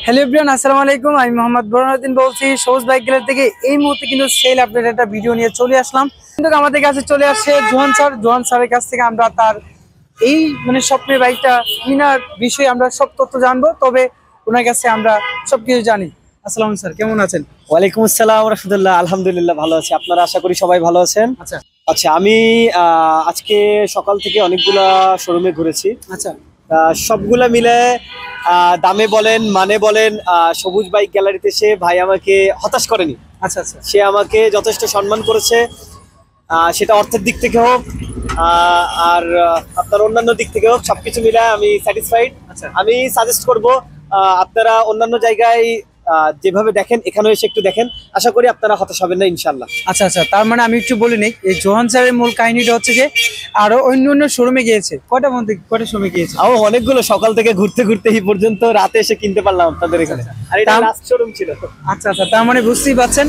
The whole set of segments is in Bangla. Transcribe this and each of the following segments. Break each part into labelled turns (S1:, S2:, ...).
S1: হ্যালো এভরিওয়ান, আসসালামু আলাইকুম। আমি মোহাম্মদ বোরহানুদ্দিন বলছি সবুজ বাইক গ্যালারি থেকে। এই মুহূর্তে কিন্তু সেল আপডেট একটা ভিডিও নিয়ে চলে আসলাম। কিন্তু আমাদের কাছে চলে আসছে জোহান স্যারের কাছ থেকে আমরা তার এই স্বপ্নের বাইকটা কেনার বিষয়ে আমরা সব তথ্য জানবো। তবে ওনার কাছে আমরা সবকিছু জানি। আসসালামু স্যার, কেমন আছেন?
S2: ওয়ালাইকুম আসসালাম রাহমাতুল্লাহ। আলহামদুলিল্লাহ ভালো আছি। আপনারা আশা করি সবাই ভালো আছেন।
S1: আচ্ছা
S2: আচ্ছা, আমি আজকে সকাল থেকে অনেকগুলা শোরুমে ঘুরেছি।
S1: আচ্ছা
S2: সবগুলা মিলে দামে বলেন মানে বলেন, সবুজ বাইক গ্যালারিতে সে ভাই আমাকে হতাশ করেনি।
S1: আচ্ছা আচ্ছা
S2: সে আমাকে যথেষ্ট সম্মান করেছে, সেটা অর্থের দিক থেকে হোক আর আপনার অন্যান্য দিক থেকে হোক, সবকিছু মিলে আমি স্যাটিসফাইড।
S1: আচ্ছা
S2: আমি সাজেস্ট করব আপনারা অন্যান্য জায়গায় যেভাবে দেখেন এখানেও এসে একটু দেখেন, আশা করি আপনারা হতাশ হবেন না ইনশাল্লাহ।
S1: আচ্ছা আচ্ছা তার মানে আমি একটু বলে নিই, এই জোহান স্যারের মূল কাহিনীটা হচ্ছে যে আরো অন্য শোরুমে গিয়েছে। কয়টা শোরুমে গিয়েছে?
S2: অনেকগুলো, সকাল থেকে ঘুরতে ঘুরতে এই পর্যন্ত রাতে এসে কিনতে পারলাম আপনাদের এখানে। আর এটা লাস্ট শোরুম ছিল।
S1: আচ্ছা আচ্ছা তার মানে বুঝতেই পারছেন,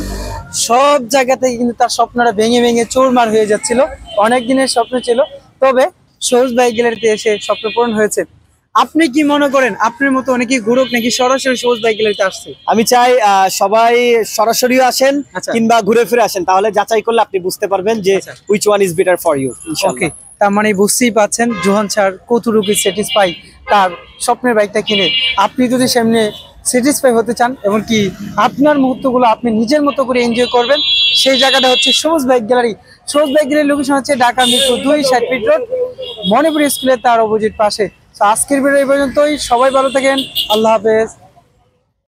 S1: সব জায়গা থেকে কিন্তু তার স্বপ্নটা ভেঙে ভেঙে চুরমার হয়ে যাচ্ছিল। অনেক দিনের স্বপ্ন ছিল, তবে সবুজ বাইক গ্যালারিতে এসে স্বপ্ন পূরণ হয়েছে। আপনি কি মনে করেন আপনার মতো অনেকেই ঘুরুক নাকি সরাসরি সবুজ বাইক গ্যালারিতে আসছে?
S2: আমি চাই সবাই সরাসরিও আসেন
S1: আচ্ছা।
S2: কিংবা ঘুরে ফিরে আসেন, তাহলে যাচাই করলে আপনি বুঝতে পারবেন যে which one is better for you.
S1: Okay, তার মানে বুঝতেই পাচ্ছেন জোহান স্যার কতটুকু স্যাটিসফাই তার স্বপ্নের বাইকটা কিনে। আপনি যদি সামনে স্যাটিসফাই হতে চান এবং কি আপনার মুহূর্তগুলো আপনি নিজের মতো করে এনজয় করবেন, সেই জায়গাটা হচ্ছে সবুজ বাইক গ্যালারি। সবুজ বাইক গ্যালারির লোকেশন হচ্ছে ঢাকা মিরপুর 2 60 ফিট রোড, মণিপুর স্কুলের তার অপোজিট পাশে। তো আজকের ভিডিও এই পর্যন্তই। সবাই ভালো থাকেন, আল্লাহ হাফেজ।